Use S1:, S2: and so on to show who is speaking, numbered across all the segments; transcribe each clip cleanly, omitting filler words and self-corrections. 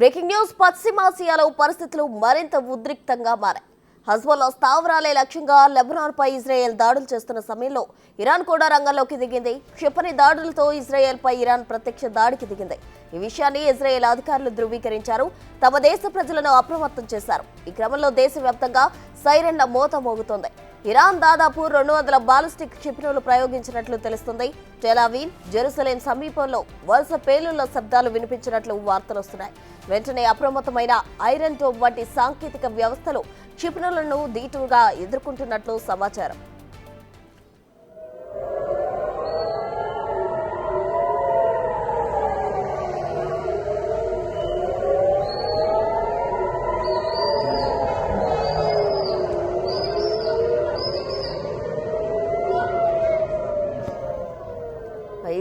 S1: Breaking news పశ్చిమాసియాలో పరిస్థితులు మరింత ఉద్రిక్తంగా మారాయి. హజ్బుల్లా స్థావరాలే లక్ష్యంగా లెబనాన్పై ఇజ్రాయెల్ దాడులు చేస్తున్న సమయంలో ఇరాన్ కూడా రంగంలోకి దిగింది. క్షిపణి దాడులతో ఇజ్రాయెల్పై ఇరాన్ ప్రత్యక్ష దాడికి దిగింది. ఈ విషయాన్ని ఇజ్రాయెల్ అధికారులు ధృవీకరించారు. తమ దేశ ప్రజలను అప్రమత్తం చేశారు. ఈ క్రమంలో దేశవ్యాప్తంగా సైరన్ల మోత మోగుతోంది. ఇరాన్ దాదాపు 200 బాలిస్టిక్ క్షిపణులు ప్రయోగించినట్లు తెలుస్తుంది. టెల్ అవీవ్, జెరూసలేం సమీపంలో వరుస పేలుళ్ల శబ్దాలు వినిపించినట్లు వార్తలొస్తున్నాయి. వెంటనే అప్రమత్తమైన ఐరన్ డోమ్ వంటి సాంకేతిక వ్యవస్థలు క్షిపణులను దీటుగా ఎదుర్కొంటున్నట్లు సమాచారం.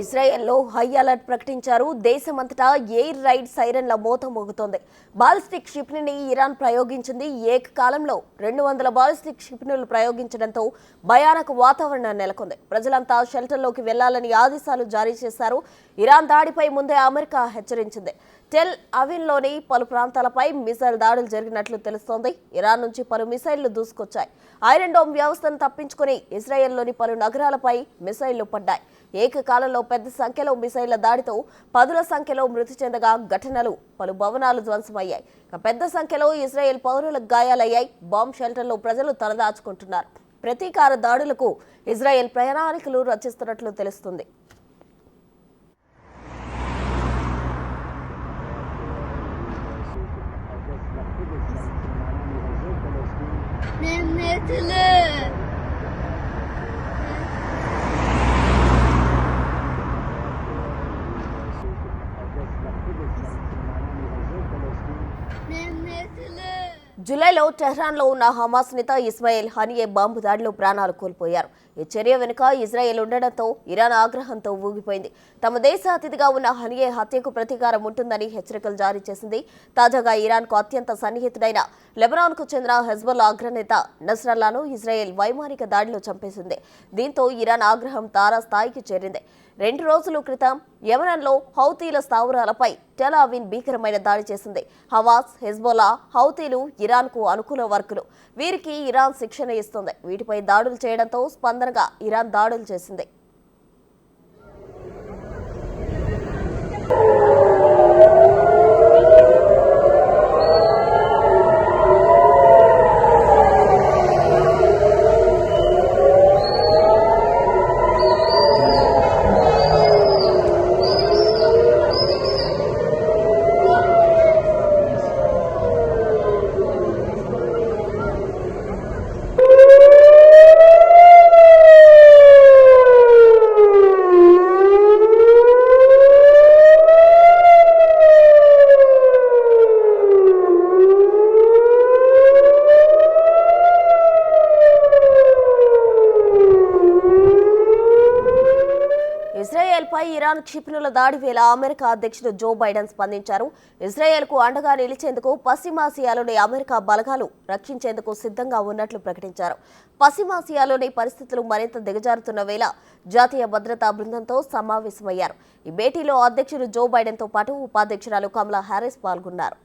S1: ఇజ్రాయెల్లో హై అలర్ట్ ప్రకటించారు. దేశమంతటా ఎయిర్ రైడ్ సైరన్ల మోత మోగుతోంది. Ballistic క్షిపణిని Iran ప్రయోగించింది. ఏకకాలంలో 200 బాలిస్టిక్ క్షిపణులు ప్రయోగించడంతో భయానక వాతావరణం నెలకొంది. ప్రజలంతా షెల్టర్లోకి వెళ్లాలని ఆదేశాలు జారీ చేశారు. ఇరాన్ దాడిపై ముందే అమెరికా హెచ్చరించింది. టెల్ అవీవ్లోని పలు ప్రాంతాలపై మిసైల్ దాడులు జరిగినట్లు తెలుస్తోంది. ఇరాన్ నుంచి పలు మిసైళ్లు దూసుకొచ్చాయి. ఐరన్ డోమ్ వ్యవస్థను తప్పించుకుని ఇజ్రాయెల్లోని పలు నగరాలపై మిసైళ్లు పడ్డాయి. ఏకకాలంలో పెద్ద సంఖ్యలో మిసైళ్ల దాడితో పదుల సంఖ్యలో మృతి చెందగా ఘటనలు పలు భవనాలు ధ్వంసమయ్యాయి. పెద్ద సంఖ్యలో ఇజ్రాయెల్ పౌరులకు గాయాలయ్యాయి. బాంబ్ షెల్టర్లో ప్రజలు తలదాచుకుంటున్నారు. ప్రతీకార దాడులకు ఇజ్రాయెల్ ప్రణాళికలు రచిస్తున్నట్లు తెలుస్తుంది. జూలైలో టెహ్రాన్లో ఉన్న హమాస్ నేత ఇస్మాయిల్ హనియే బాంబు దాడిలో ప్రాణాలు కోల్పోయారు. ఈ చర్య వెనుక ఇజ్రాయెల్ ఉండడంతో ఇరాన్ ఆగ్రహంతో ఊగిపోయింది. తమ దేశ అతిథిగా ఉన్న హనియే హత్యకు ప్రతీకారం ఉంటుందని హెచ్చరికలు జారీ చేసింది. తాజాగా ఇరాన్కు అత్యంత సన్నిహితుడైన లెబనాన్కు చెందిన హెజ్బుల్లా అగ్రనేత నస్రల్లాను ఇజ్రాయెల్ వైమానిక దాడిలో చంపేసింది. దీంతో ఇరాన్ ఆగ్రహం తారాస్థాయికి చేరింది. 2 రోజుల క్రితం యెమెన్లో హౌతీల స్థావరాలపై టెల్ అవీవ్ భీకరమైన దాడి చేసింది. హమాస్, హెజ్బుల్లా, హౌతీలు ఇరాన్కు అనుకూల వర్కులు. వీరికి ఇరాన్ శిక్షణ ఇస్తుంది. వీటిపై దాడులు చేయడంతో స్పందనగా ఇరాన్ దాడులు చేసింది. ఇజ్రాయెల్పై ఇరాన్ క్షిపణుల దాడి వేళ అమెరికా అధ్యక్షుడు జో బైడెన్ స్పందించారు. ఇజ్రాయెల్కు అండగా నిలిచేందుకు పశ్చిమాసియాలోని అమెరికా బలగాలు రక్షించేందుకు సిద్ధంగా ఉన్నట్లు ప్రకటించారు. పశ్చిమాసియాలోని పరిస్థితులు మరింత దిగజారుతున్న వేళ జాతీయ భద్రతా బృందంతో సమావేశమయ్యారు. ఈ భేటీలో అధ్యక్షుడు జో బైడెన్తో పాటు ఉపాధ్యక్షురాలు కమలా హ్యారిస్ పాల్గొన్నారు.